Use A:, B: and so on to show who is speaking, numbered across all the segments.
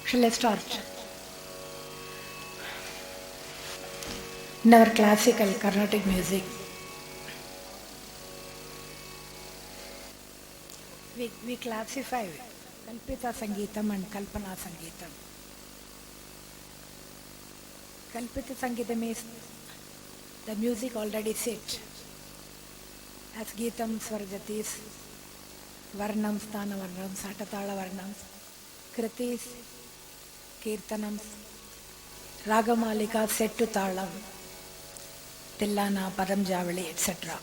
A: Shall I start? In our classical Carnatic music, we classify Kalpita Sangeetam and Kalpana Sangeetam. Kalpita Sangeetam is the music already set as Geetam, Swarjatis, Varnams, Thana Varnams, Satatala Varnams, Kritis, Kirtanams, Ragamalika set to Talam, Tillana, Padam Javali, etc.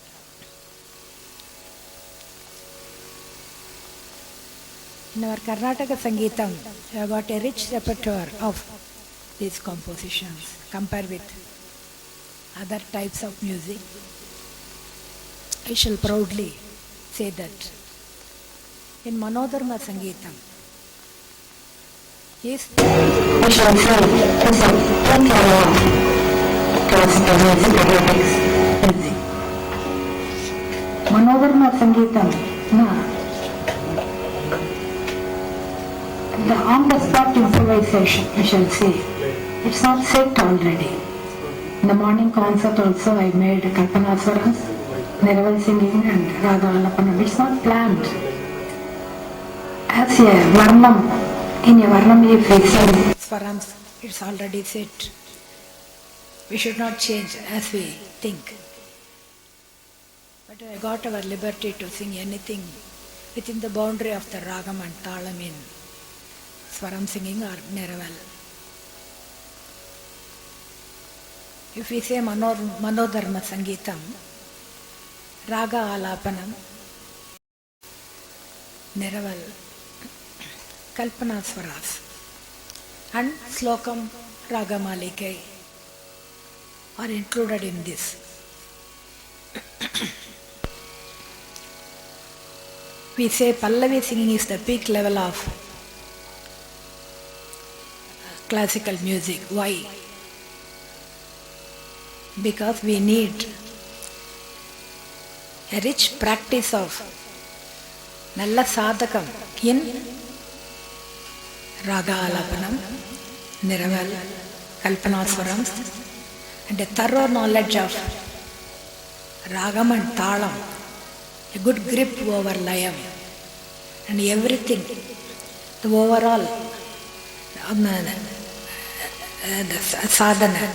A: In our Karnataka Sangeetam, we have got a rich repertoire of these compositions compared with other types of music. I shall proudly say that in Manodharma Sangeetam, is
B: we shall say is a classical music.
A: Manodharma Sangeetam, na the on-the-spot improvisation, we shall say. It's not set already. In the morning concert also I made Kalpana Swarams, Niraval singing and Raga Alapanam. It's not planned. As a Varnam, in a Varnam if we sing Swarams, it's already set. We should not change as we think. But I got our liberty to sing anything within the boundary of the Ragam and Talam in Swaram singing or Niraval. If we say Manodharma Sangeetam, Raga Alapanam, Niraval, Kalpana Swaras, and Slokam Raga Malikai are included in this. We say Pallavi singing is the peak level of classical music. Why? Because we need a rich practice of Nalla Sadhakam in Raga Alapanam, Niraval, Kalpana Swarams, and a thorough knowledge of Ragam and Talam, a good grip over Layam, and everything, the overall the sadhana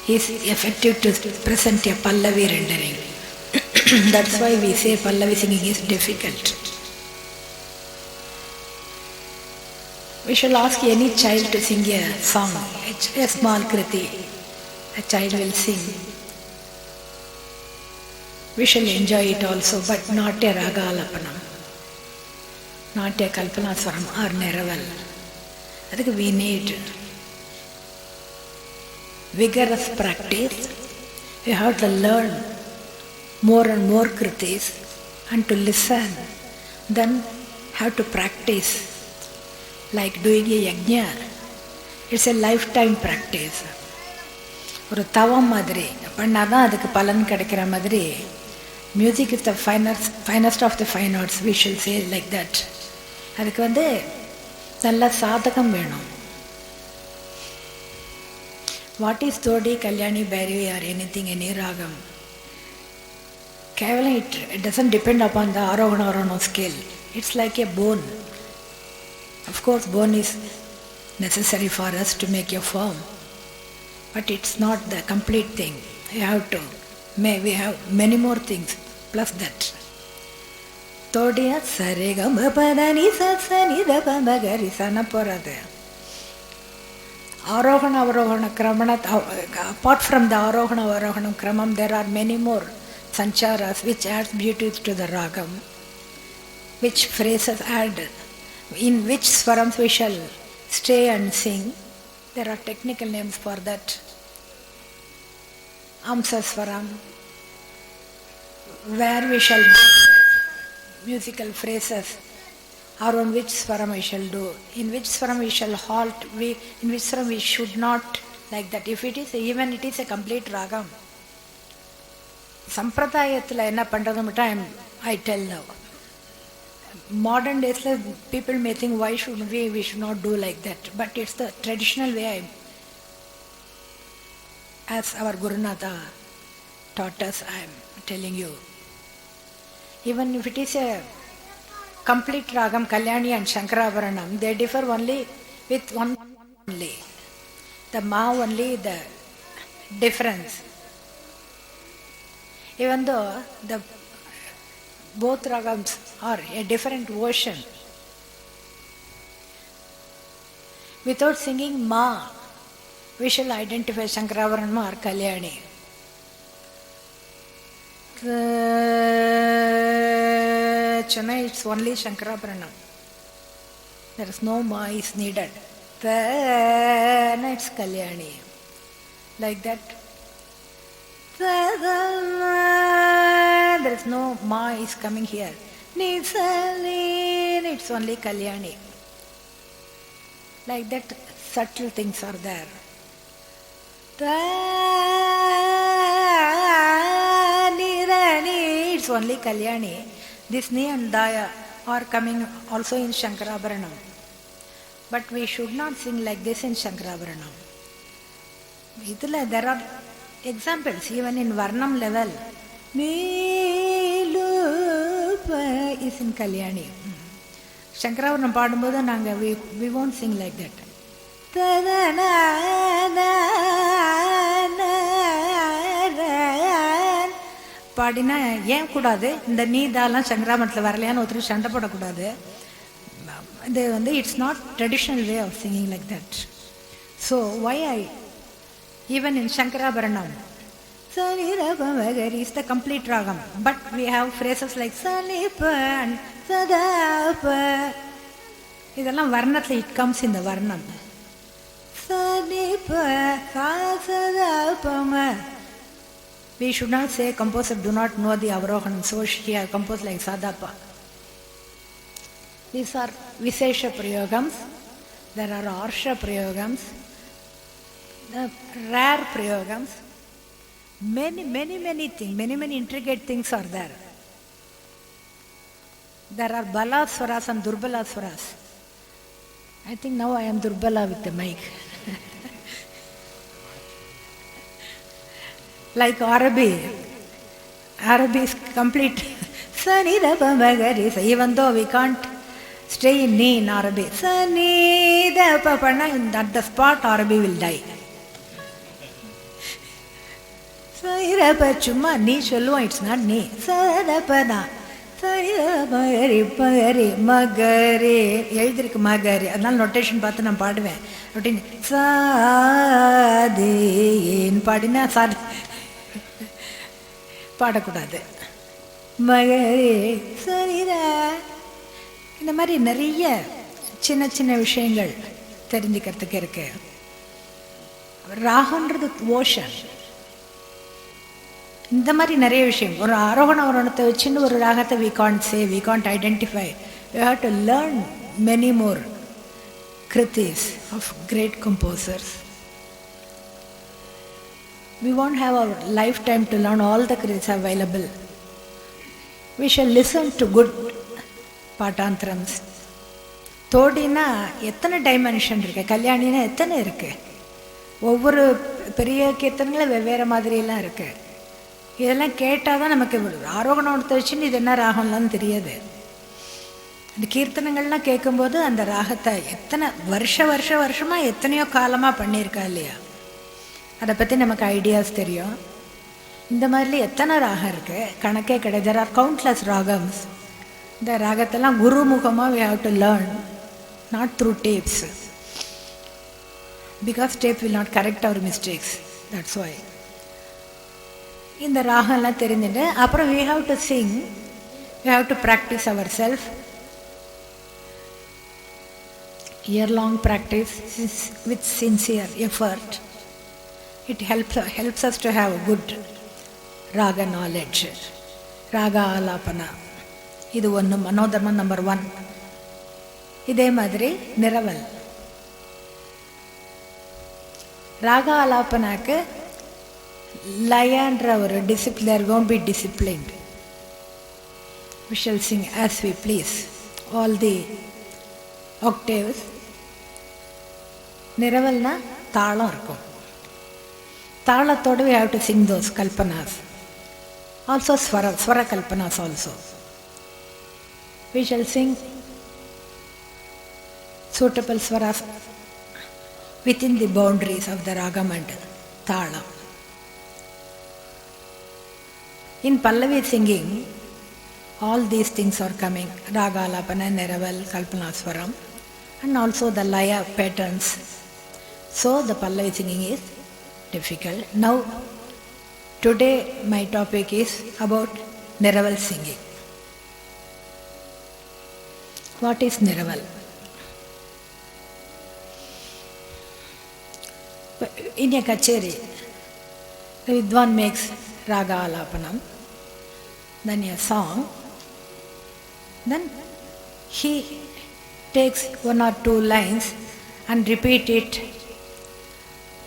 A: is effective to present a Pallavi rendering. That's why we say Pallavi singing is difficult. We shall ask any child to sing a song, a small kriti. A child will sing. We shall enjoy it also, but not a Raga Alapanam, not a Kalpana Swaram or Niraval. I think we need vigorous practice. We have to learn more and more kritis and to listen. Then have to practice like doing a yajna. It's a lifetime practice. ஒரு தவம் மாதிரி பண்ணாதான் அதுக்கு பலன் கிடைக்கிற மாதிரி music is the finest of the fine arts. We shall say like that. அதுக்கு நல்ல சாதகம் வேணும். What is Todi Kalyani Bhairavi or anything any ragam கேவலம் it doesn't depend upon the arohana scale. It's like a bone. Of course bone is necessary for us to make a form, but it's not the complete thing. We have many more things plus that. Todiya sarigama padani sasani dabamagari sana porade. Arohana avarohana kramana. Apart from the arohana avarohana kramam, there are many more sancharas which adds beauty to the ragam, which phrases add, in which swarams we shall stay and sing. There are technical names for that. Amsa Swaram, where we shall musical phrases, or on which swaram we shall do, in which swaram we shall halt, in which swaram we should not, like that. If it is, even it is a complete ragam. Sampradayathula enna pandradhu I tell now. modern days people may think why should we should not do like that, but it's the traditional way as our Gurunatha taught us. I am telling you, even if it is a complete ragam, Kalyani and Shankarabharanam, they differ only with one only, the ma only, the difference. Even though the both ragams are a different version, without singing ma, we shall identify Shankarabharanam or Kalyani. Chennai, it's only Shankarabharanam. There is no ma is needed. Then it's Kalyani. Like that. There is no ma is coming here. It's only Kalyani. Like that, subtle things are there. It's only Kalyani. This Ni and Daya are coming also in Shankarabharanam. But we should not sing like this in Shankarabharanam. There are examples even in Varnam level. Meelupa is in Kalyani. Shankarabharanam padumbodhu we won't sing like that. பாடினா ஏன் கூடாது, இந்த நீதாலாம் சங்கராமத்தில் வரலையான்னு ஒருத்தர் சண்டை போடக்கூடாது. இது it's not traditional way of singing like that. So why even in Shankarabharanam, Salirabhamagari is the complete ragam, but we have phrases like Salipa and Sadapa. இதெல்லாம் வர்ணத்தில் it comes in the varnam. Salipa Sadapama. We should not say composer do not know the Avarohanam, so she has composed like Sadapa. These are Vishesha Prayogams. There are Arsha Prayogams. The rare prayogams, many things, many intricate things are there. There are Bala Swaras and Durbala Swaras. I think now I am Durbala with the mic. Like Arabi is complete. Even though we can't stay in Ni in Arabi, at the spot Arabi will die. சும்மா நீ சொல்லுவோம், it's not நீ. சதபதா மகரி மகரி எழுதிருக்கு மகரி, அதனால notation பார்த்து நான் பாடுவேன். ரொட்டீன் சாதேன்னு பாடினா சாதி பாடக்கூடாது. மகரி சரிதா. இந்த மாதிரி நிறைய சின்ன விஷயங்கள் தெரிஞ்சுக்கிறதுக்கு இருக்கு. ராகன்றது ஓஷன். இந்த மாதிரி நிறைய விஷயம். ஒரு ஆரோகணத்தை வச்சுன்னு ஒரு ராகத்தை we can't say, we can't identify. We have to learn many more kritis of great composers. We won't have our lifetime to learn all the kritis available. We shall listen to good பாட்டாந்திரம்ஸ். தோடினா எத்தனை dimension இருக்கு, கல்யாணினா எத்தனை இருக்கு, ஒவ்வொரு பெரிய கீர்த்தனைகளும் வெவ்வேறு மாதிரியெல்லாம் இருக்கு. இதெல்லாம் கேட்டால் தான் நமக்கு ஆரோகணத்தை வச்சுன்னு இது என்ன ராகம்லாம் தெரியாது. இந்த கீர்த்தனங்கள்லாம் கேட்கும்போது அந்த ராகத்தை எத்தனை வருஷமாக எத்தனையோ காலமாக பண்ணியிருக்கா இல்லையா, அதை பற்றி நமக்கு ஐடியாஸ் தெரியும். இந்த மாதிரி எத்தனை ராகம் இருக்குது, கணக்கே கிடையாது. there are countless ராகம்ஸ். இந்த ராகத்தெல்லாம் குருமுகமாக we have to learn, not through tapes, because tape will not correct our mistakes. That's why இந்த ராகம்லாம் தெரிஞ்சுட்டு அப்புறம் we have to sing, we have to practice ourselves. Year-long practice with sincere effort. It helps us to have good raga knowledge, raga alapana. இது ஒன்று மனோதர்மம் number 1. இதே மாதிரி நிரவல் ராகா ஆலாப்பனாக்கு லயன்ற ஒரு discipline won't be disciplined. We shall sing as we please. all the octaves. Niravalna தாளம் இருக்கும். தாளத்தோடு we have to sing those kalpanas. Also swara kalpanas also. We shall sing suitable swaras within the boundaries of the ragam and thalam. In Pallavi singing, all these things are coming: raga, alapana, niraval, kalpana, swaram, and also the laya patterns. So the Pallavi singing is difficult. Now, today my topic is about niraval singing. What is niraval? In a kacheri, the vidwan makes raga alapanam, then a song, then he takes one or two lines and repeat it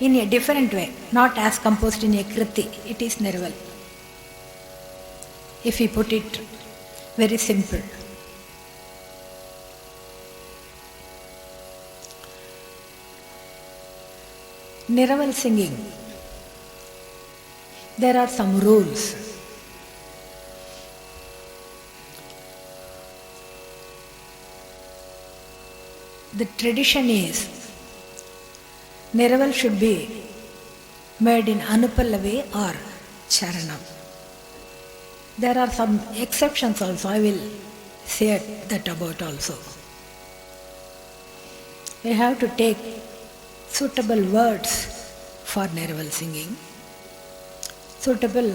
A: in a different way, not as composed in a kriti. It is niraval. If we put it very simple. Niraval singing, there are some rules. The tradition is niraval should be made in Anupallavi or Charanam. There are some exceptions also. I will say that about also. We have to take suitable words for niraval singing. Suitable,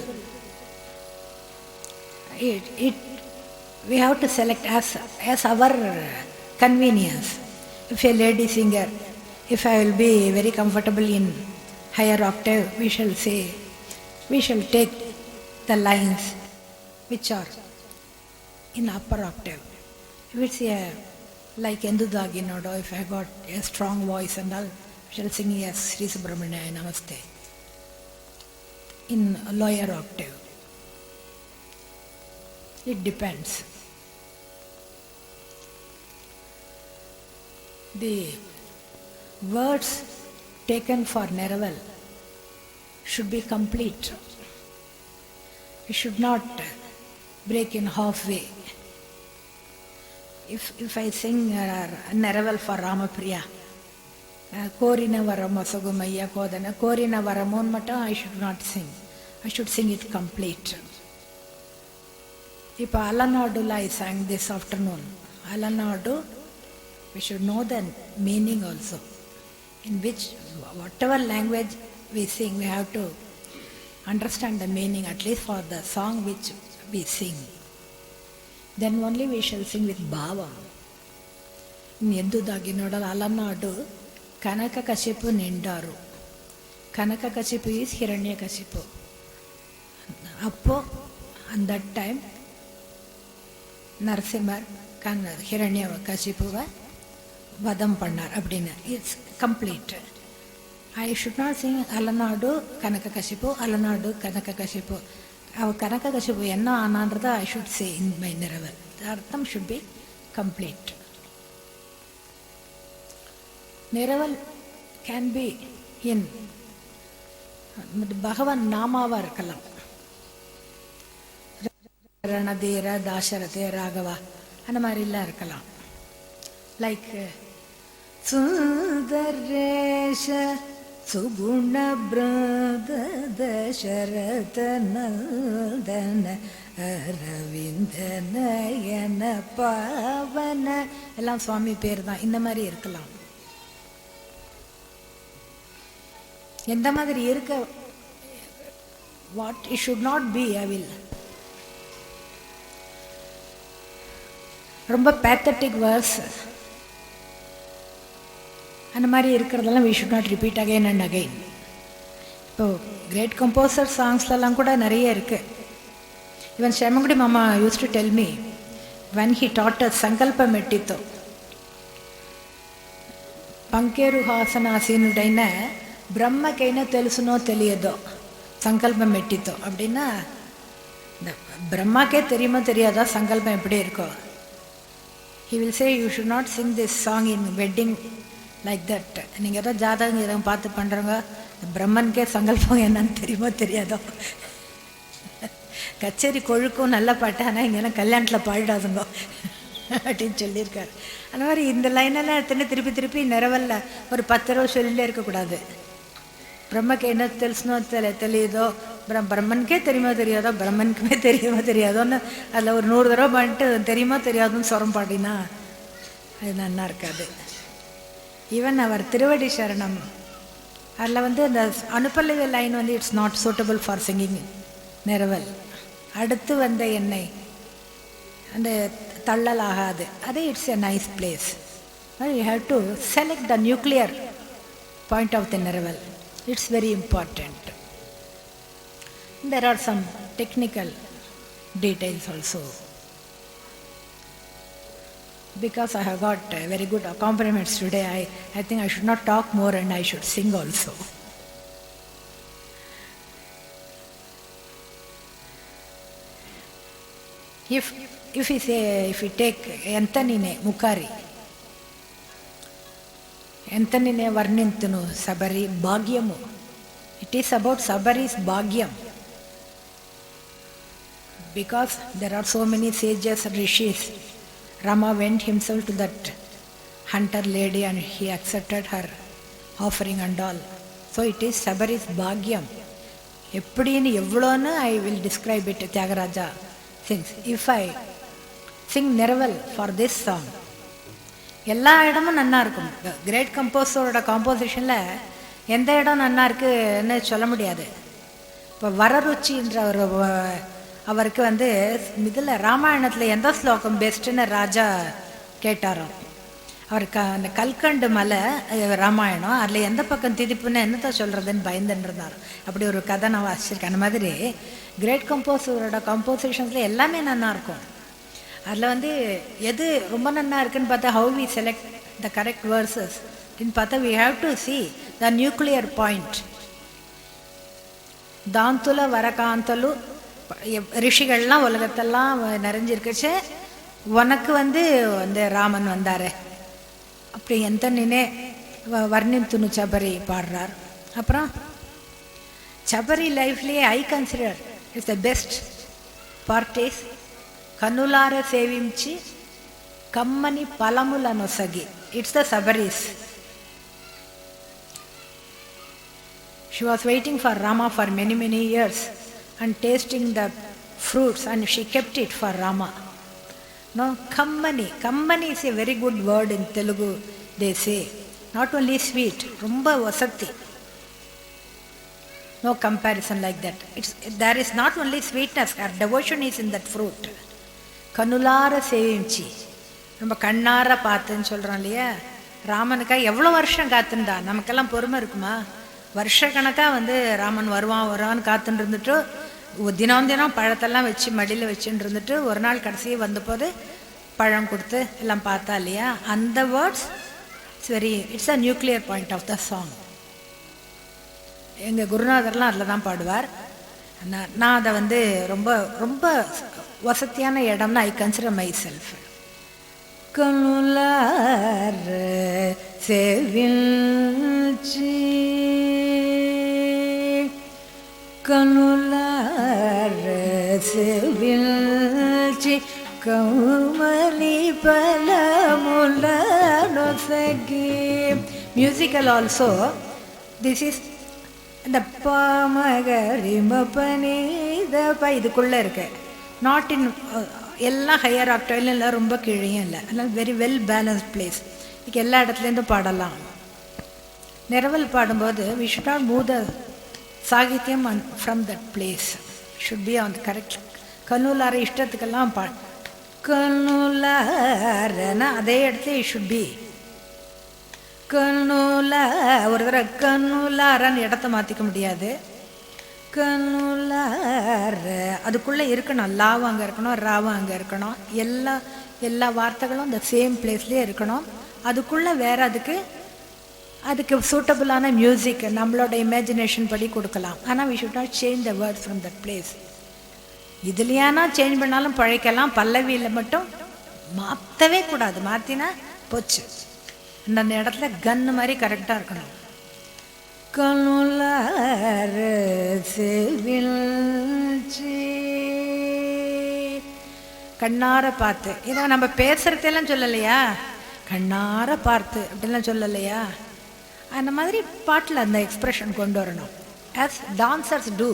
A: we have to select as our convenience. If a lady singer, if I will be very comfortable in higher octave, we shall take the lines which are in upper octave. If it's like Endudagi Nodo, if I got a strong voice and all, we shall sing as Sri Subramanya Namaste in lower octave. It depends. The words taken for niraval should be complete. We should not break in halfway. If I sing niraval for Ramapriya, Korina Varama Sogumaya Kodana, Korina Varamon Mata, I should not sing. I should sing it complete. If Alanadu I sang this afternoon, Alanadu, we should know the meaning also. In which, whatever language we sing, we have to understand the meaning, at least for the song which we sing. Then only we shall sing with bhava. In Endudagi Nodal Alanadu, Kanaka Kashipu Nindaru. Kanaka Kashipu is Hiranya Kashipu. Appo, at that time, Narsimar, Hiranya Kashipu Vadam Pannar Abdina. It's complete. I should not sing Alanadu Kanaka Kashipu, Alanadu Kanaka Kashipu. Our Kanaka Kashipu Enna Anandra I should say in my niraval. The Artham should be complete. Niraval can be in Bhagavan Namava Irkalam. Ranadira, Dasharathe, Raghava, and Marilla Irkalam. Like Sundaresha Subuna Brada Dasharata Naldana Ravindana Pavana Elam Swami Perda in the Mari Irkalam. எந்த மாதிரி இருக்க, what it should not be, I will. ரொம்ப pathetic verse அந்த மாதிரி இருக்கிறதெல்லாம் we should not repeat again and again. இப்போ great composer sangsலாம் கூட நிறைய இருக்கு. Even Shemangudi Mama used to tell me when he taught us Sankalpa Mettitho Pankeru Hasana Asinudaina பிரம்மக்கேன தெலுசுனோ தெரியதோ சங்கல்பம் எட்டித்தோ அப்படின்னா இந்த பிரம்மாக்கே தெரியுமோ தெரியாதா சங்கல்பம் எப்படி இருக்கோ. he will say you should not sing this song in wedding like that. நீங்கள் ஏதோ ஜாதகம் எதுவும் பார்த்து பண்ணுறவங்க பிரம்மனுக்கே சங்கல்பம் என்னன்னு தெரியுமோ தெரியாதோ, கச்சேரி கொழுக்கும் நல்ல பாட்டு, ஆனால் இங்கெல்லாம் கல்யாணத்தில் பாடிடாதுங்க அப்படின்னு சொல்லியிருக்காரு. அந்த மாதிரி இந்த லைனெல்லாம் எடுத்துன்னு திருப்பி திருப்பி நிறவல்ல ஒரு 10 தடவை சொல்லிகிட்டே இருக்கக்கூடாது. பிரம்மக்கு என்ன தெரிசுனோ தெரியுதோ, பிரம்மனுக்கே தெரியுமோ தெரியாதோ, பிரம்மனுக்குமே தெரியுமோ தெரியாதோன்னு அதில் ஒரு 100 தடவை பண்ணிட்டு தெரியுமோ தெரியாதுன்னு சொரம் பாடினா அது நல்லா இருக்காது. ஈவன் அவர் திருவடி சரணம் அதில் அந்த anupallavi line it's not suitable for singing niraval. அடுத்து வந்த எண்ணெய் அந்த தள்ளல் ஆகாது, அது it's a nice place. You have to select the nuclear point of the niraval. It's very important. There are some technical details also. Because I have got very good compliments today, I think I should not talk more and I should sing also. If we take Antanine Mukari, ಎಂತನಿನೇ ವರ್ಣಿಂತನು ಸಬರಿ ಭಾಗ್ಯಮು. It is about Sabari's ಭಾಗ್ಯಂ. Because there are so many sages rishis. Rama went himself to that hunter lady and he accepted her offering and all. So it is Sabari's bhagyam. எப்படின்னு எவ்வளோன்னு I will describe it. Tyagaraja sings. If I sing Niraval for this song, எல்லா இடமும் நல்லா இருக்கும். Great கம்போஸரோட காம்போசிஷனில் எந்த இடம் நல்லா இருக்குன்னு சொல்ல முடியாது. இப்போ வரருச்சின்ற ஒரு அவருக்கு இதில் ராமாயணத்தில் எந்த ஸ்லோகம் பெஸ்ட்டுன்னு ராஜா கேட்டாராம். அவருக்கு அந்த கல்கண்டு மலை ராமாயணம், அதில் எந்த பக்கம் திதிப்புன்னு என்னதான் சொல்கிறதுன்னு பயந்துன்னு இருந்தார். அப்படி ஒரு கதை நான் வாசிச்சிருக்கேன். அந்த மாதிரி கிரேட் கம்போஸரோட கம்போசிஷன்ஸில் எல்லாமே நல்லா இருக்கும். அதில் எது ரொம்ப நல்லா இருக்குன்னு பார்த்தா how we select the correct verses அப்படின்னு பார்த்தா we have to see the nuclear point. தாந்துல வரகாந்தலு ரிஷிகள்லாம் உலகத்தெல்லாம் நிறைஞ்சிருக்குச்சு, உனக்கு அந்த ராமன் வந்தார் அப்படி எந்த நினை வர்ணித்துணு சபரி பாடுறார். அப்புறம் சபரி லைஃப்லேயே I consider it's the best part is కనులార సేవించి కమ్మని ఫలముల నొసగి. It's the Sabari's. She was waiting for Rama for many years and tasting the fruits and she kept it for Rama. No, kammani. Kammani is a very good word in Telugu, they say. Not only sweet, romba vasati. No comparison like that. There is not only sweetness, her devotion is in that fruit. கண்ணுலார சேவிச்சு நம்ம கண்ணார பார்த்துன்னு சொல்கிறோம் இல்லையா. ராமனுக்காக எவ்வளோ வருஷம் காத்துண்டா. நமக்கெல்லாம் பொறுமை இருக்குமா? வருஷக்கணக்காக ராமன் வருவான்னு காத்துட்டு இருந்துட்டு தினம் பழத்தெல்லாம் வச்சு மடியில் வச்சுட்டு இருந்துட்டு ஒரு நாள் கடைசி வந்தபோது பழம் கொடுத்து எல்லாம் பார்த்தா இல்லையா. அந்த words it's a nuclear point of the song. எங்கள் குருநாதர்லாம் அதில் தான் பாடுவார். நான் அதை ரொம்ப ரொம்ப வசதியான இடம்னா ஐ கன்சிடர் மை செல்ஃப். கனுலார் சேவில்ச்சி கனுலார் சேவில்ச்சி கௌமலி பலமுல நொசகி. மியூசிக்கல் ஆல்சோ திஸ் இஸ் இந்த பாமகரிமபனிதப்பா இதுக்குள்ளே இருக்கு. நாட் இன் எல்லாம் ஹையர் ஆக்டைலும் இல்லை, ரொம்ப கீழையும் இல்லை. அதனால் வெரி வெல் பேலன்ஸ்ட் பிளேஸ். இதுக்கு எல்லா இடத்துலேருந்தும் பாடலாம். நிறவல் பாடும்போது we should not move the sahityam from that place. Should be on the correct. கண்ணுலார இஷ்டத்துக்கெல்லாம் கண்ணுலாரன்னா அதே இடத்துல இட் ஷுட் பி. கண்ணுல ஒரு தடவை கண்ணுலாரன்னு இடத்த மாற்றிக்க முடியாது. கண்ணுலார அதுக்குள்ளே இருக்கணும். லாவும் அங்கே இருக்கணும், ராவும் அங்கே இருக்கணும். எல்லா வார்த்தைகளும் இந்த சேம் பிளேஸ்லேயே இருக்கணும். அதுக்குள்ளே வேறு அதுக்கு சூட்டபுளான மியூசிக் நம்மளோட இமேஜினேஷன் படி கொடுக்கலாம். ஆனால் we should not change the words from that place. இதுலையானா சேஞ்ச் பண்ணாலும் பழைக்கலாம். பல்லவியில் மட்டும் மாற்றவே கூடாது. மாற்றினா போச்சு. அந்த இடத்துல கன்னு மாதிரி கரெக்டாக இருக்கணும். கனுலார செவில்ச்சி, கண்ணார பார்த்து. இதை நம்ம பேசுகிறதெல்லாம் சொல்லலையா, கண்ணார பார்த்து அப்படிலாம் சொல்லலையா? அந்த மாதிரி பாட்டில் அந்த எக்ஸ்ப்ரெஷன் கொண்டு வரணும். As dancers two.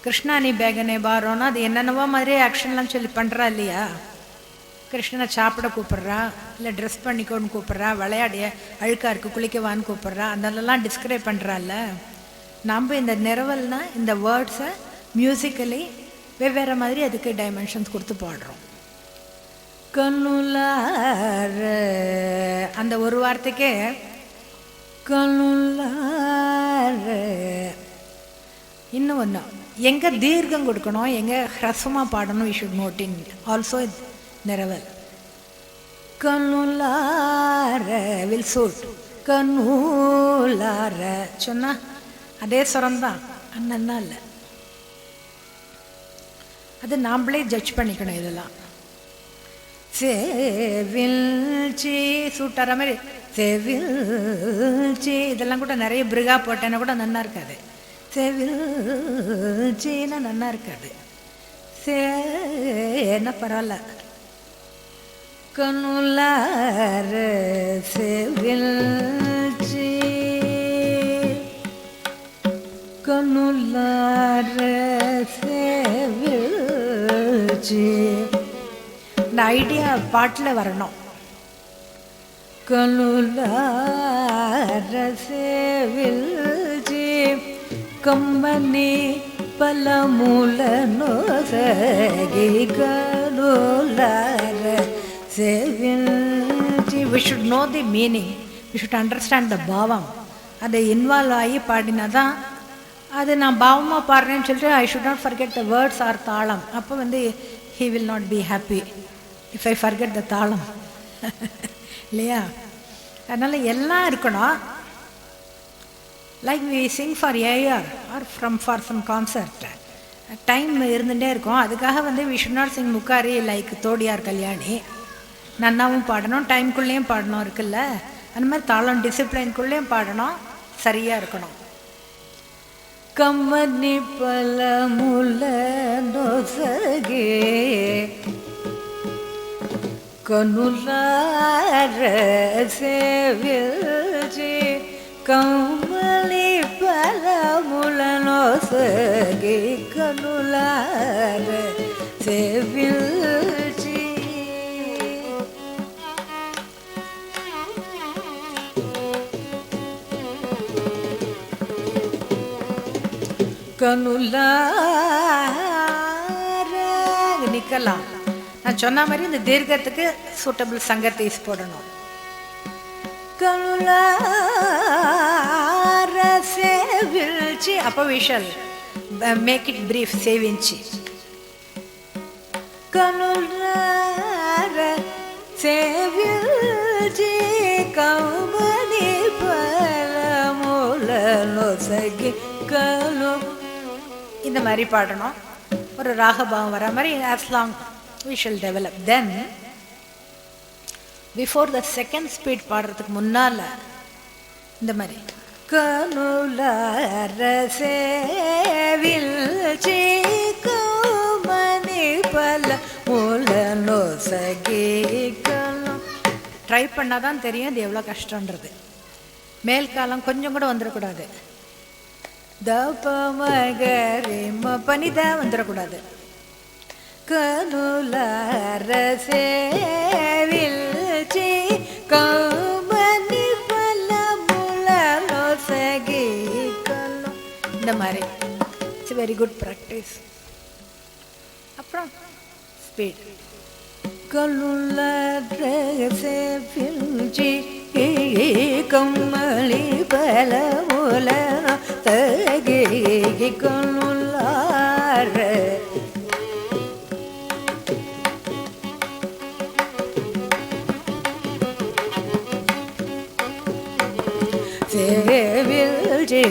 A: கிருஷ்ணா நீ பேகனே பாரோன்னா அது என்னென்னவோ மாதிரி ஆக்ஷன்லாம் சொல்லி பண்ணுறா இல்லையா? கிருஷ்ணனை சாப்பிட கூப்பிட்றா, இல்லை ட்ரெஸ் பண்ணிக்கோன்னு கூப்பிட்றா, விளையாடிய அழுக்காக இருக்குது குளிக்கவான்னு கூப்பிட்றா, அதெல்லாம் டிஸ்கிரைப் பண்ணுறால. நம்ம இந்த நிறவல்னா இந்த வேர்ட்ஸை மியூசிக்கலி வெவ்வேறு மாதிரி அதுக்கு டைமென்ஷன்ஸ் கொடுத்து பாடுறோம். கனுலார அந்த ஒரு வார்த்தைக்கே கனுலார. இன்னும் ஒன்று, எங்கே தீர்க்கம் கொடுக்கணும், எங்கே ஹ்ரஸ்வமாக பாடணும், we should not in also niraval. கனுலார வில் சூட். கனுலார சொன்னா அதே சுரம்தான், அண்ணன்னா இல்லை. அது நாம்ளே ஜட்ஜ் பண்ணிக்கணும். இதெல்லாம் சேவில்ச்சி சூட்டார மாதிரி சேவில்ச்சி, இதெல்லாம் கூட நிறைய பிரிகா போட்டேன்னா கூட நன்னா இருக்காது. சேவில்ச்சின்னா நன்னா இருக்காது. சேன்னா பரவாயில்ல. கனுலார செவில்ச்சி, கனுலார செவில்ச்சி. இந்த ஐடியா பாட்டில் வரணும். கனுலார செவில்ச்சி, company பலமூல நோசகி கனுலார செவில்ச்சி. we should know the meaning, we should understand the பாவம். அதை இன்வால்வ் ஆகி பாடினா தான் அது நான் பாவமாக பாடுறேன்னு சொல்லிட்டு I should not forget the words R தாளம். அப்போ he will not be happy if I forget the தாளம் இல்லையா? அதனால் எல்லாம் இருக்கணும். Like we sing for AR or for some concert, time இருந்துகிட்டே இருக்கும். அதுக்காக we should not sing Mukhari like Todi or Kalyani. நன்னாவும் பாடணும், டைம்குள்ளேயும் பாடணும் இருக்குல்ல. அந்த மாதிரி தாளம் டிசிப்ளின்குள்ளேயும் பாடணும், சரியாக இருக்கணும். கம்மனி பலமுல நொசகே கனுலார செவில்ச்சி, கம்மலி பலமுல நொசகே கனுலார செவில்ச்சி. கனுலார நிற்கலாம். நான் சொன்ன மாதிரி இந்த தீர்க்கத்துக்கு சூட்டபிள் சங்கத்தீஸ் போடணும். கனுலார செவில்ச்சி, அப்போ we shall make it brief, செவில்ச்சி. கனுலார செவில்ச்சி, company பலமுல நொசகி கலு. இந்த மாதிரி பாடணும். ஒரு ராகபாவம் வர மாதிரி as long we shall develop. Then before the second speed பாடுறதுக்கு முன்னால் இந்த மாதிரி கனுலார செவில்ச்சி, கம்மனி பலமுல நொசகி கலு. ட்ரை பண்ணால் தான் தெரியும் இது எவ்வளோ கஷ்டன்றது. மேல் காலம் கொஞ்சம் கூட வந்துடக்கூடாது. தப மகரி பனித வந்துடக்கூடாது. கனுலார செவில்ச்சி, கம்மனி பலமுல நொசகி கலு. இந்த மாதிரி இட்ஸ் வெரி குட் ப்ராக்டிஸ். அப்புறம் ஸ்பீட். கனுலார செவில்ச்சி, கம்மலி பலமுல நொசகி கனுலார செவில்ச்சி,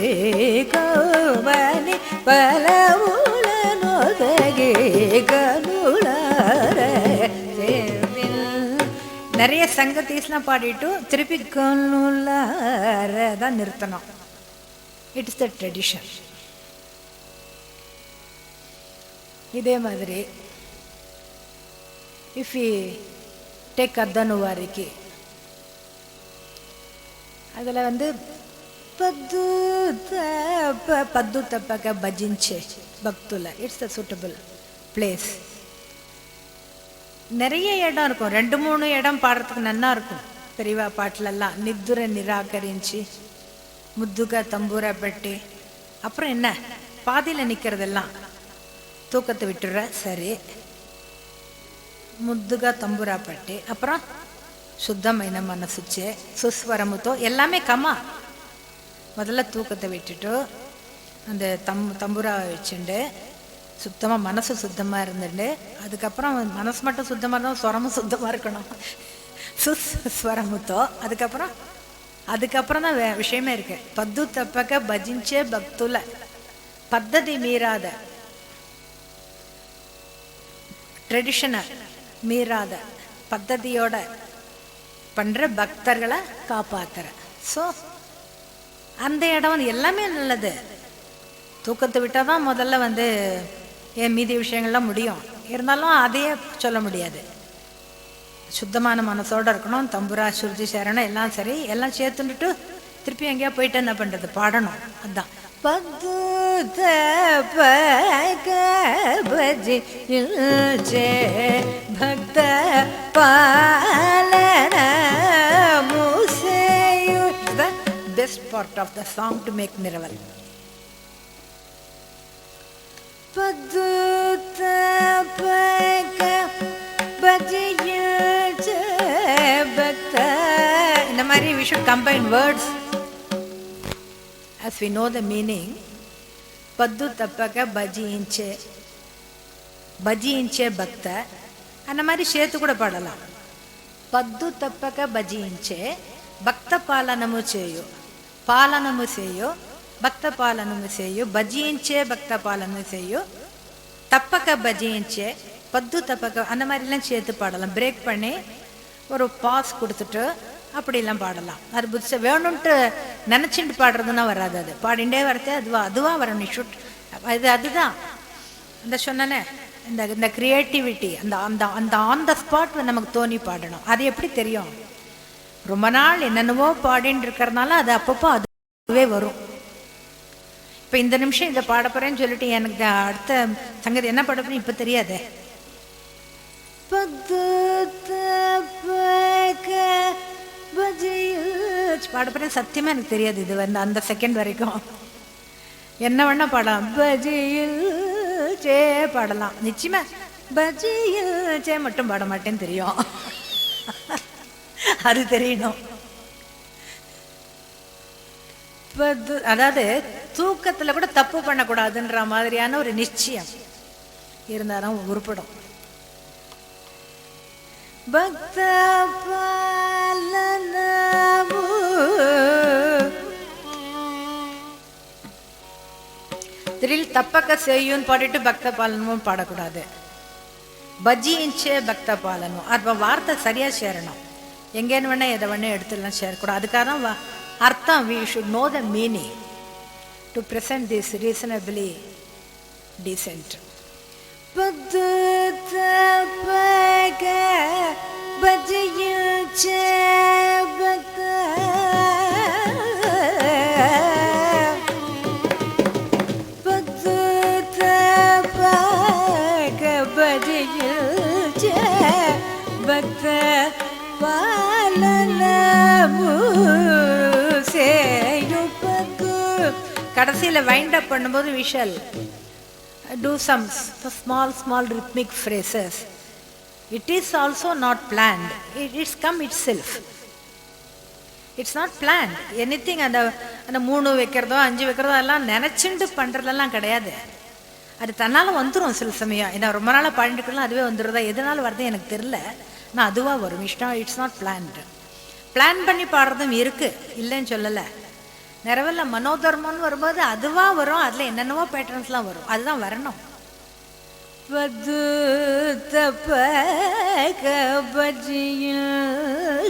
A: கம்மனி பலமுல நொசகி கனுலார சங்கத்தீஸ்லாம் பாடிட்டு திருப்பி தான் நிறுத்தணும். It's the tradition. இதே மாதிரி இஃப் யூ டேக் அர்த்தனுவாரிக்கு அதில் வந்து పద్దు తప్పక భజించే భక్తుల இட்ஸ் த சூட்டபிள் பிளேஸ். நிறைய இடம் இருக்கும், 2-3 இடம் பாடுறதுக்கு நல்லா இருக்கும். பெரியவா பாட்டிலெல்லாம் நித்துரை நிராகரிச்சு முத்துக தம்பூரா பெட்டி, அப்புறம் என்ன பாதியில் நிற்கிறதெல்லாம் தூக்கத்தை விட்டுற. சரி, ముద్దుగా తంబురా పట్టి అப்புறம் சுத்தమైన మనసుச்சே சுஸ்வரமுத்தோ எல்லாமே கம்மா. முதல்ல தூக்கத்தை விட்டுட்டு அந்த தம்புரா வச்சுண்டு சுத்தமாக மனசு சுத்தமாக இருந்துட்டு, அதுக்கப்புறம் மனசு மட்டும் சுத்தமாக இருந்தால் ஸ்வரமும் சுத்தமாக இருக்கணும். சுஸ்வரமுத்தோ அதுக்கப்புறம் தான் விஷயமே இருக்கு. பத்து தப்பக்க பஜிஞ்சே பக்துல பத்ததி மீறாத ட்ரெடிஷனை மீறாத பத்ததியோட பண்ணுற பக்தர்களை காப்பாற்றுற. ஸோ அந்த இடம் வந்து எல்லாமே நல்லது. தூக்கத்தை விட்டால் தான் முதல்ல வந்து ஏன் மீதி விஷயங்கள்லாம் முடியும். இருந்தாலும் அதையே சொல்ல முடியாது. சுத்தமான மனசோடு இருக்கணும். தம்புரா சுருதி சேரணும், எல்லாம் சரி, எல்லாம் சேர்த்துட்டு திருப்பி எங்கேயா போயிட்டு என்ன பண்ணுறது, பாடணும். அதுதான் பத்து பக்த பாலன மூசேயு. the best part of the song to make Niraval. பத்து இந்த மாதிரி we should combine words as we know the meaning. பத்து தப்பக பஜியின்ச்சே பக்த, அந்த மாதிரி சேர்த்து கூட பாடலாம். పద్దు తప్పక భజించే భక్త పాలనము చేయు, పాలనము చేయు భక్త పాలనము చేయు, భజించే భక్த பாலனு செய்யு, தப்பக்க பஜியின்ச்சே பத்து தப்பக்க, அந்த மாதிரிலாம் சேர்த்து பாடலாம். பிரேக் பண்ணி ஒரு பாஸ் கொடுத்துட்டு அப்படிலாம் பாடலாம். அது புதுசு வேணும்ன்ட்டு நினச்சிட்டு பாடுறதுன்னா வராது. அது பாடிண்டே வரதே அதுவாக வரணும். ஷுட் அதுதான் அந்த சொன்னனே, இந்த கிரியேட்டிவிட்டி, அந்த அந்த அந்த ஆன் த ஸ்பாட் நமக்கு தோணி பாடணும். அது எப்படி தெரியும்? ரொம்ப நாள் என்னென்னவோ பாடின்னு இருக்கிறதுனால அது அப்பப்போ அதுவே வரும். இப்போ இந்த நிமிஷம் இதை பாட போகிறேன்னு சொல்லிட்டு எனக்கு அடுத்த சங்கதி என்ன பாட போறேன்னு இப்போ தெரியாதே. பாட போகிறேன் சத்தியமாக எனக்கு தெரியாது. இது வந்து அந்த செகண்ட் வரைக்கும் என்ன வேணா பாடலாம். பஜியில் சே பாடலாம் நிச்சயமா. பஜியில் சே மட்டும் பாட மாட்டேன்னு தெரியும். அது தெரியணும். அதாவது தூக்கத்தில் கூட தப்பு பண்ணக்கூடாதுன்ற மாதிரியான ஒரு நிச்சயம் இருந்தாலும் உருப்படும். பக்த பாலனமு திரில் தப்பக்க செய்யும் பாடிட்டு பக்த பாலனமும் பாடக்கூடாது. பஜியின்ச்சே பக்த பாலனும், அது வார்த்தை சரியாக சேரணும். எங்கேன்னு வேணா எதை வேணா எடுத்துலாம் சேரக்கூடாது. அதுக்காக தான் அர்த்தம் we should know the meaning to present this reasonably decent. பத்து தப்பக பஜியின்ச்சே பக்த கடைசியில் வைண்ட் அப் பண்ணும்போது we shall do some small rhythmic phrases. It is also not planned. It's come itself. It's not planned. Anything அந்த 3 வைக்கிறதோ 5 வைக்கிறதோ எல்லாம் நினச்சிண்டு பண்ணுறதெல்லாம் கிடையாது. அது தன்னால் வந்துடும். சில சமயம் ஏன்னா ரொம்ப நாளாக பாடிட்டுக்கலாம் அதுவே வந்துடுறதா, எதனால வருது எனக்கு தெரில. நான் அதுவாக வரும். It's not planned. பிளான் பண்ணி பாடுறதும் இருக்குது, இல்லைன்னு சொல்லலை. நிறைவேல மனோதர்மம்னு வரும்போது அதுவாக வரும். அதில் என்னென்னவோ பேட்டர்ன்ஸ்லாம் வரும். அதுதான் வரணும். பது தபக பஜியில்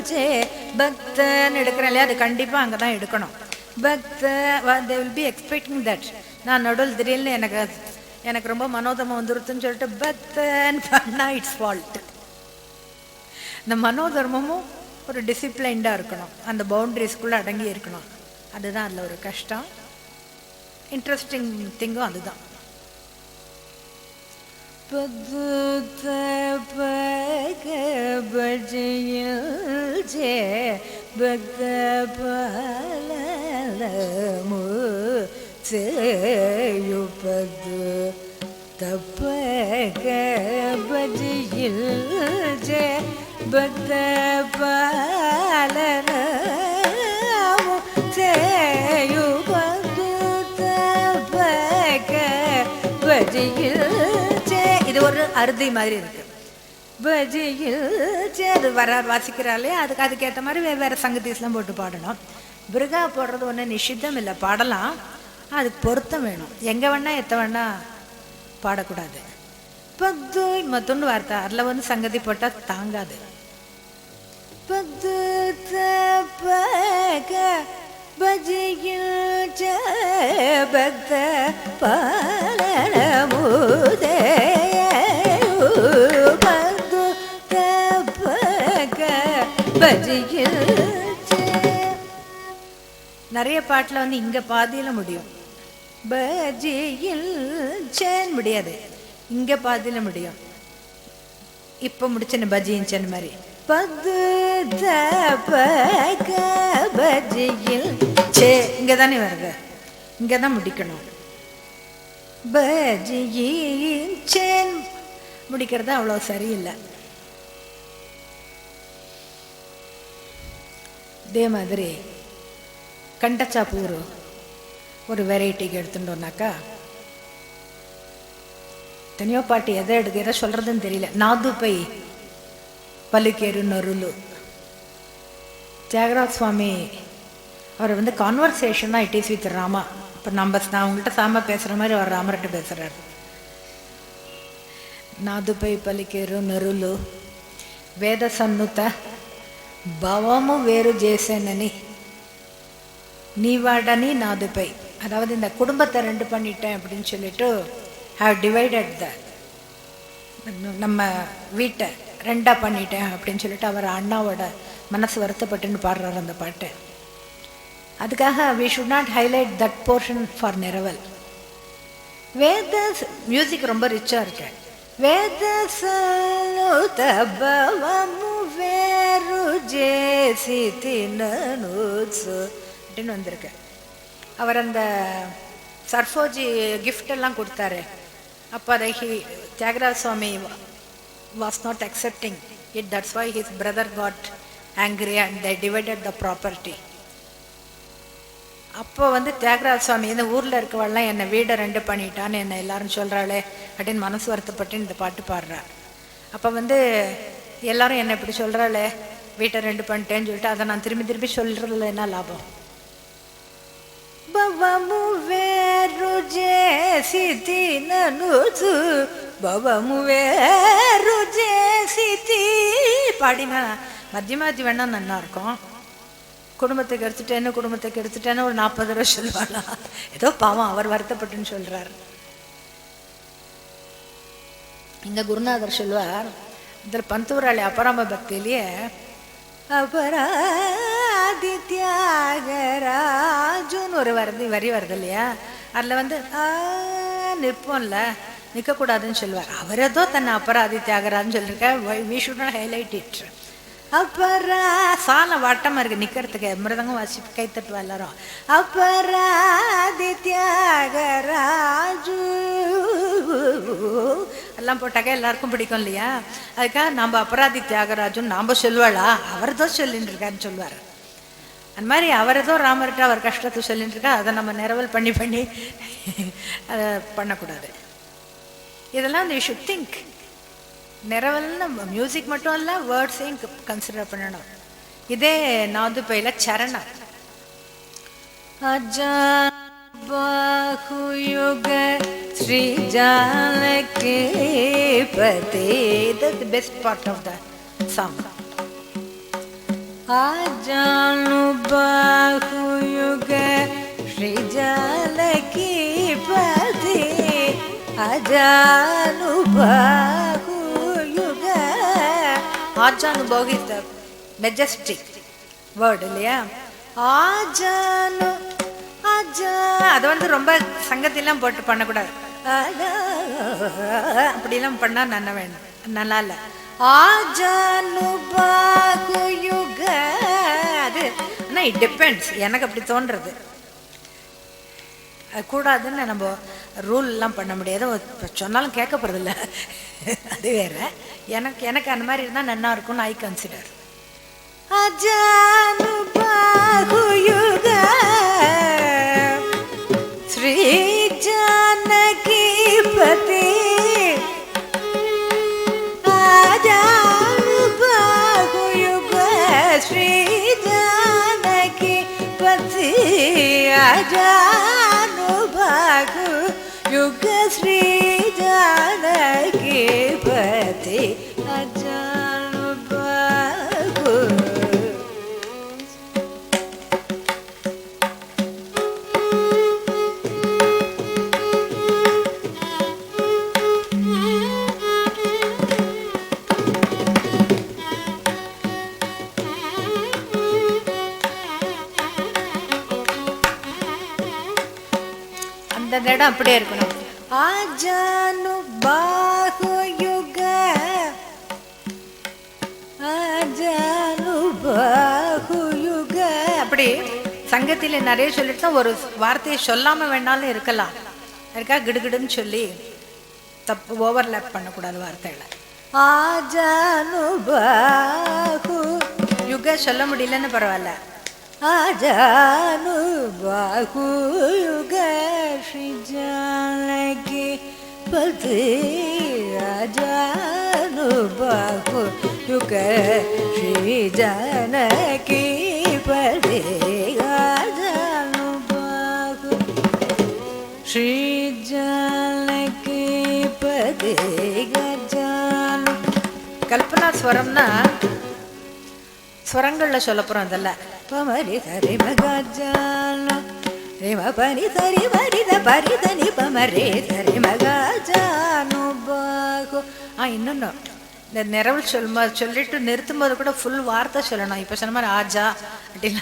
A: ஜே பக்தன்னு எடுக்கிறேன் இல்லையா, அது கண்டிப்பாக அங்கே தான் எடுக்கணும். பக்த they will be expecting that. நான் நடுவில் திடீர்னு எனக்கு ரொம்ப மனோதமம் வந்துருத்துன்னு சொல்லிட்டு பக்தன்னு பண்ணால் இட்ஸ் ஃபால்ட். இந்த மனோதர்மமும் ஒரு டிசிப்ளைன்டாக இருக்கணும், அந்த பவுண்ட்ரிஸ்குள்ளே அடங்கி இருக்கணும். அதுதான் அதில் ஒரு கஷ்டம். இன்ட்ரெஸ்டிங் திங்கும் அதுதான். பதுத பக பஜியில் ஜே பக்த பலமு சேயு பது தப்பக பஜியில் ஜே பக்த பலமு சேயு பது தப்பக பஜியில். இது ஒரு அறுதி மாதிரி இருக்கு. பஜியில் அது வாசிக்கிறாளே, அதுக்கேற்ற மாதிரி வேறு சங்கத்தீஸ்லாம் போட்டு பாடணும். பிருகா போடுறது ஒன்றும் நிஷித்தம் இல்லை, பாடலாம். அதுக்கு பொருத்தம் வேணும். எங்கே வேணா எத்த வேணா பாடக்கூடாது. பத்து மத்துன்னு வார்த்தை, அதில் சங்கதி போட்டால் தாங்காது. பத்து தபக பஜியில் பக்த பலமுதே பது தபக பஜியில். நிறைய பாட்டில் இங்கே பாதியில் முடியும், பஜியில் சேன் முடியாது, இங்கே பாதியில் முடியும். இப்போ முடிச்சேன்னு பஜியின் சேன் மாதிரி. பது தபக பஜியில் சே இங்கே தானே வருது, இங்கே தான் முடிக்கணும். பஜியின் சேன் முடிக்கிறது அவ்வளோ சரியில்லை. இதே மாதிரி கண்டச்சாப்பூர் ஒரு வெரைட்டிக்கு எடுத்துட்டோம்னாக்கா, தனியோ பாட்டு எதை சொல்கிறதுன்னு தெரியல. நாதுப்பை பலுக்கேரு நொருளு. தியாகராஜ சுவாமி அவர் கான்வர்சேஷனாக இட் இஸ் வித் ராமா. இப்போ நான் உங்கள்கிட்ட சாம பேசுகிற மாதிரி அவர் ராமர்கிட்ட பேசுகிறார். నాదుపై పలికేరు నరులు వేద సన్నుత భవము వేరు చేసేనని நீவாடனி நாதுப்பை. அதாவது இந்த குடும்பத்தை ரெண்டு பண்ணிட்டேன் அப்படின்னு சொல்லிட்டு ஹாவ் டிவைடட் த நம்ம வீட்டை ரெண்டாக பண்ணிட்டேன் அப்படின்னு சொல்லிட்டு அவர் அண்ணாவோட மனசு வருத்தப்பட்டுன்னு பாடுறார் அந்த பாட்டை. அதுக்காக we should not highlight that portion for niraval. வேத மியூசிக் ரொம்ப ரிச்சாக இருக்கு. வேத சலுதபவமு வேறு ஜேசி தினனுசு அப்படின்னு வந்திருக்கு. அவர் அந்த சர்ஃபோஜி கிஃப்ட் எல்லாம் கொடுத்தாரு. அப்போ அதை Thyagaraja Swami was not accepting it. That's why his brother got angry and they divided the property. அப்போ தியாகராஜ சுவாமி இந்த ஊரில் இருக்கவெல்லாம் என்னை வீடை ரெண்டு பண்ணிட்டான்னு என்னை எல்லாரும் சொல்கிறாளே அப்படின்னு மனசு வருத்தப்பட்டு இந்த பாட்டு பாடுறார். அப்போ எல்லாரும் என்னை இப்படி சொல்கிறாளே வீட்டை ரெண்டு பண்ணிட்டேன்னு சொல்லிட்டு அதை நான் திரும்பி திரும்பி சொல்கிறதுல என்ன லாபம்? பவமு வேறு ஜேசிதி நனுசு பவமு வேறு ஜேசிதி பாடினா மத்தியமாத்தி வேணா நல்லா இருக்கும். குடும்பத்துக்கு எடுத்துட்டேன்னு ஒரு 40 தடவை சொல்லுவாளா? ஏதோ பாவம் அவர் வருத்தப்பட்டுன்னு சொல்றார். இங்க குருநாதர் சொல்வார், இதில் பந்தூராளி அபராம பக்தியிலேயே அபராதி தியாகராஜுன்னு ஒரு வரி வருது இல்லையா? அதில் நிற்போம்ல, நிற்கக்கூடாதுன்னு சொல்லுவார். அவர் ஏதோ தன்னை அபராதி தியாகராஜன்னு சொல்லியிருக்க. We should not highlight it. அப்பரா சால வட்டமாக இருக்குது நிற்கிறதுக்கு. மிருதங்கம் வாசி கைத்தட்டுவா எல்லாரும். அபராதி தியாகராஜு எல்லாம் போட்டாக்கா எல்லாருக்கும் பிடிக்கும் இல்லையா? அதுக்காக நம்ம அபராதி தியாகராஜுன்னு நாம் சொல்லுவாளா? அவர் தான் சொல்லிட்டு இருக்காருன்னு சொல்லுவார். அந்த மாதிரி அவர் ஏதோ ராமர்கிட்ட அவர் கஷ்டத்தை சொல்லிட்டு இருக்கா. அதை நம்ம நிரவல் பண்ணி அதை பண்ணக்கூடாது. இதெல்லாம் யூ ஷுட் திங்க். நிரவல்னு மியூசிக் மட்டும் இல்லை, வேர்ட்ஸையும் கன்சிடர் பண்ணணும். இதே நாதுப்பையில் சரணம் Adha பாஹுயுக Sri Janaki Pati. That's the best part of the song. Ajanu Bahu Yuga Sri Janaki Pati. Ajanu Bahu Yuga. Ajanu Bahu is the majestic word இல்லையா? ஆஜானு ஆஜா அதை வந்து ரொம்ப சங்கத்திலாம் போட்டு பண்ணக்கூடாது. அப்படிலாம் பண்ணா நன்ன வேணும், நல்லா இல்லை. ஆஜானு பாகுயுக அது ஆனால் இட் டிபெண்ட்ஸ். எனக்கு அப்படி தோன்றது. அது கூடாதுன்னு நம்ம ரூல்லாம் பண்ண முடியாது. சொன்னாலும் கேட்க போகிறதில்ல, அது வேற. எனக்கு அந்த மாதிரி இருந்தால் நல்லா இருக்கும்னு ஐ consider. Ajanu Bahuyuga Sri Janaki Pati. Ajanu Bahuyuga Sri Janaki Pati. Ajanu Bahuyuga Sri Janaki Pati. Ajanu Bahu. அந்த இடம் அப்படியே இருக்கணும். ஆஜானு பாகுயுக ஆஜானு பாகுயுக. அப்படி சங்கத்தில் நிறைய சொல்லிட்டு தான் ஒரு வார்த்தையை சொல்லாம வேணாலும் இருக்கலாம். இருக்கா கிடுகிடுன்னு சொல்லி தப்பு ஓவர்லேப் பண்ணக்கூடாது வார்த்தைகளை. ஆஜானு பாகு யுக சொல்ல முடியலன்னு பரவாயில்ல. ஆஜானு பாகுயுக ஸ்ரீ ஜானகி பதி. ஆஜானு பாகுயுக ஸ்ரீ ஜானகி பதி. ஆஜானு பாகு ஸ்ரீ ஜானகி பதி. கஜானு கல்பனா ஸ்வரம்னா ஸ்வரங்களில் சொல்ல போகிறோம். அதெல்லாம் பமரி சரி மகாஜானு ரேம பனி சரி மரித பரிதனி பமரே சரி மகாஜானு பாகு. இன்னொன்று இந்த நிறவல் சொல்லிட்டு நிறுத்தும் போது கூட ஃபுல் வார்த்தை சொல்லணும். இப்போ சொன்ன மாதிரி ஆஜா அப்படின்னு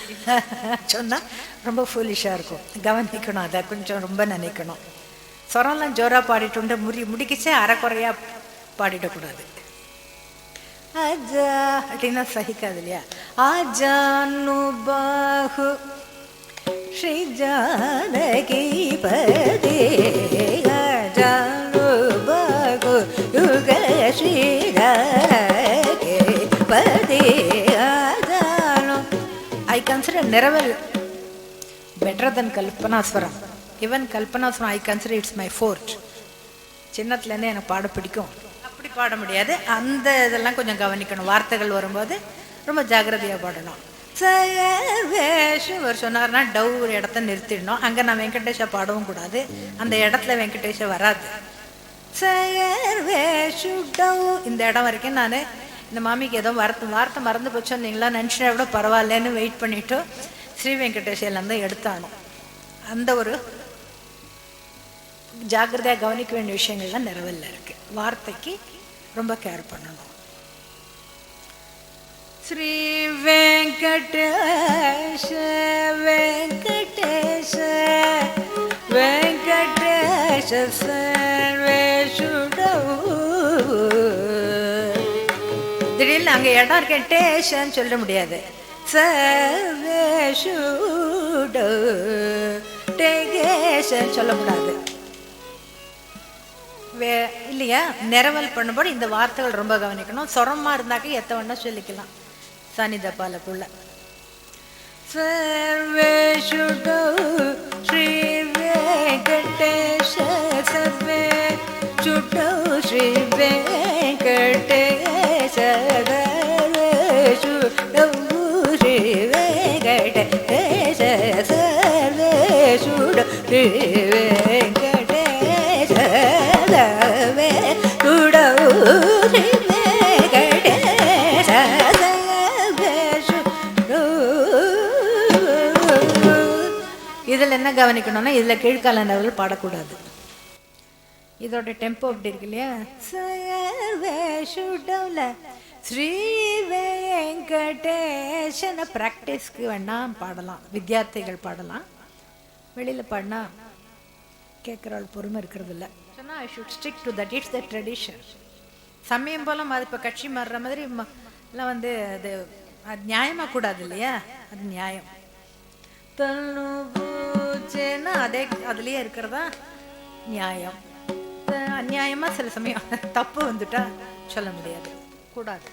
A: சொன்னால் ரொம்ப ஃபுல்லிஷாக இருக்கும். கவனிக்கணும், அதை கொஞ்சம் ரொம்ப நினைக்கணும். ஸ்வரம்லாம் ஜோராக பாடிட்டு முடிக்கிச்சே அரைக்குறையாக பாடிடக்கூடாது. ஆஜா அப்படின்னா சகிக்காது இல்லையா? ஆஜானு பாஹு ஸ்ரீ ஜானகி பதி. ஆஜானு பாஹு யுக ஸ்ரீ ஜானகி பதி. ஆஜானு I consider niraval better than kalpanaswaram. Even kalpanaswaram I consider it's my forte. சின்னத்துலேருந்தே எனக்கு பாட பிடிக்கும். அப்படி பாட முடியாது. அந்த இதெல்லாம் கொஞ்சம் கவனிக்கணும். வார்த்தைகள் வரும்போது ரொம்ப ஜாகிரதையாக பாடணும். சவேஷு ஒரு சொன்னார்னா டவ் ஒரு இடத்த நிறுத்திடணும். அங்கே நான் வெங்கடேஷா பாடவும் கூடாது. அந்த இடத்துல வெங்கடேஷா வராது. சவேஷு டவ் இந்த இடம் வரைக்கும் நான் இந்த மாமிக்கு ஏதோ வார்த்தை மறந்து போச்சு வந்தீங்களா நினச்சினா கூட பரவாயில்லன்னு வெயிட் பண்ணிவிட்டு ஸ்ரீ வெங்கடேஷிலேருந்து எடுத்தானோம். அந்த ஒரு ஜாகிரதையாக கவனிக்க வேண்டிய விஷயங்கள்லாம் நிறவல்ல இருக்கு. வார்த்தைக்கு ரொம்ப கேர் பண்ணணும். ஸ்ரீ வெங்கடேஷ வெங்கடேஷ வெங்கடேஷ சர்வேஷுடவு. திடீர்னு அங்கே இடம் இருக்கேன் டேஷன்னு சொல்ல முடியாது. சர்வேஷுடவு டேகேஷன்னு சொல்லக்கூடாது இல்லையா? நிறவல் பண்ணும்போது இந்த வார்த்தைகள் ரொம்ப கவனிக்கணும். சொரமா இருந்தாக்க எத்த வேணா சொல்லிக்கலாம் சனிதப்பாலக்குள்ள. சர்வேஷுடோ ஸ்ரீ வெங்கடேஷ சர்வே சுடோ ஸ்ரீ வெங்கடேஷ சர்வேஷுடோ ஸ்ரீ வெங்கடேஷ சர்வேஷுடோ ஸ்ரீ வெங்கடேஷ இதில் என்ன கவனிக்கணும்னா இதில் கீழ்கால நரவல் பாடக்கூடாது. இதோட டெம்போ அப்படி இருக்கு இல்லையா, ஸ்ரீ வெங்கடேஷன ப்ராக்டிஸ்க்கு வேணா பாடலாம், வித்தியார்த்திகள் பாடலாம். வெளியில் பாடினா கேட்குறாள் பொறுமை இருக்கிறது இல்லை. சொன்னால் I should stick to that, it's the tradition. சமயம் போல் அது இப்போ கட்சி மாறுற மாதிரி எல்லாம் வந்து அது நியாயமாக கூடாது இல்லையா, அது நியாயம். தன்னுபூச்சேன்னா அதே அதுலேயே இருக்கிறதா நியாயம். அநியாயமாக சில சமயம் தப்பு வந்துட்டா சொல்ல முடியாது, கூடாது.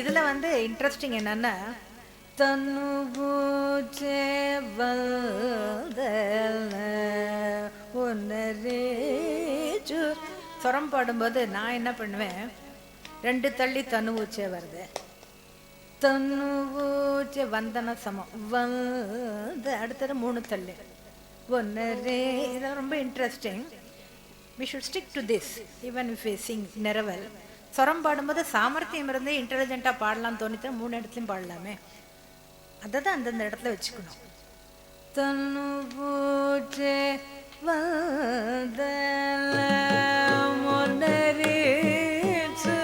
A: இதில் வந்து இன்ட்ரெஸ்டிங் என்னன்னா, தன்னுபூச்சே ஒன்னரேச்சு சொரம் பாடும்போது நான் என்ன பண்ணுவேன், 2 தள்ளி தன்னுபூச்சே வருது. தன்னுபூச்சே வந்தன சமம் வந்து அடுத்தது 3 தள்ளி ஒன்னரே. இது ரொம்ப interesting. We should stick to this even if we sing நிரவல். சொரம் பாடும்போது சாமர்த்தியம் இருந்து இன்டெலிஜென்ட்டாக பாடலாம் தோணித்தா 3 இடத்துலையும் பாடலாமே, அதை தான் அந்தந்த இடத்துல வச்சுக்கணும். தன்னு பூச்சே வந்தனரேச்சு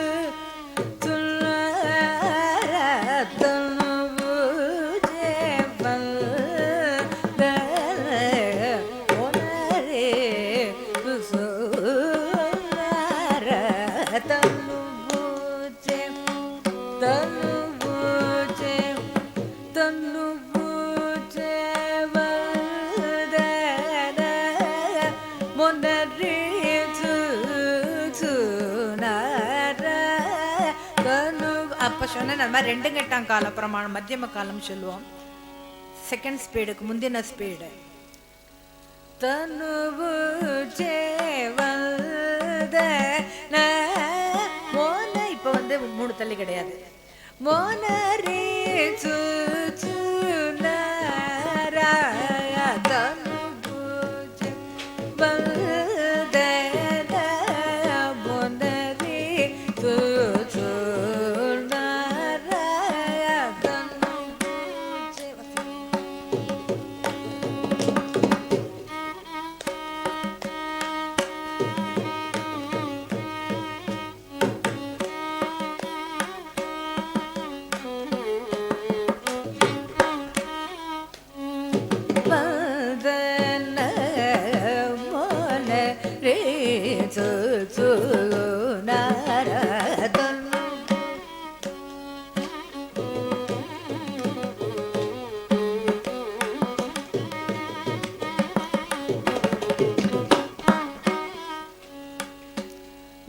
A: துள்ளார தன்னுபூச்சே வந்தன ஒனரே சுள்ளார தன்னுபூச்சே தன்னுபூச்சே தன்னுபூச்சே வந்தன ஒனரே சுள்ளார தன்னு. அப்போ சொன்ன நம்ம 2 கட்டாம் கால பிரமாணம், மத்தியம காலம் சொல்லுவோம். செகண்ட் ஸ்பீடுக்கு முந்தின ஸ்பீடு. தன்னுபூச்சே வந்தன மோன, இப்போ வந்து 3 தள்ளி கிடையாது. மோனரே சுள்ளார தன்னுபூச்சே வந்தன மோனரே சுள்ளார தன்னுபூச்சே. வந்தன மோனரே சுள்ளார தன்னு.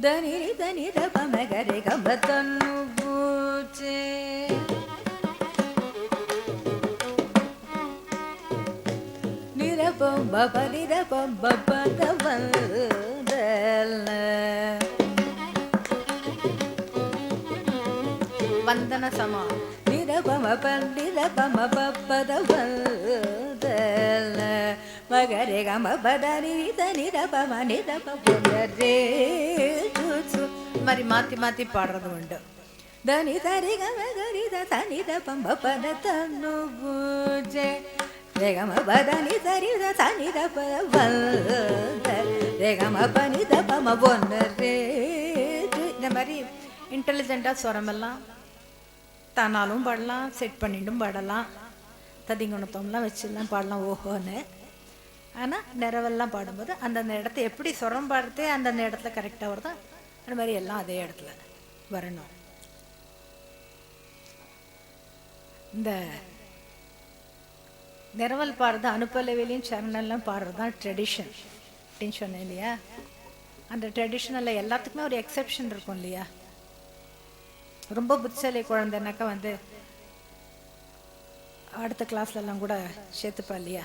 A: தனி தனி தபமகரே கப தன்னுபூச்சே நிரபம் பப நிரபம் பப தவந்தல வந்தன சமா நிரபம பண்டிரபம பப்பதவந்தல மகரே கம பதனி தனிரபம நிரபரே சுசு. மாதிரி மாற்றி மாற்றி பாடுறது உண்டு. தனி தரி கம கரி தனி தபம் பபத தன்னுபூச்சே ரேகம பதனி தரி தனி தப வந்த ரேகம பனி தபம ஒன்னரே. இந்த மாதிரி இன்டெலிஜென்ட்டாக ஸ்வரமெல்லாம் தானாலும் பாடலாம், செட் பண்ணிட்டும் பாடலாம், ததிங்குணத்தம்லாம் வச்சுலாம் பாடலாம் ஓஹோன்னு. ஆனால் நிறவெல்லாம் பாடும்போது அந்தந்த இடத்த எப்படி ஸ்வரம் பாடுறதே அந்தந்த இடத்துல கரெக்டாக வருதோ அந்த மாதிரி எல்லாம் அதே இடத்துல வரணும். இந்த நிறவல் பாடுறது அனுப்பலவிலையும் சரணெல்லாம் பாடுறது தான் ட்ரெடிஷன் அப்படின்னு சொன்னேன் இல்லையா. அந்த ட்ரெடிஷனில் எல்லாத்துக்குமே ஒரு எக்ஸெப்ஷன் இருக்கும் இல்லையா. ரொம்ப புத்திசாலி குழந்தைனாக்கா வந்து அடுத்த கிளாஸ்லலாம் கூட சேர்த்துப்பா இல்லையா.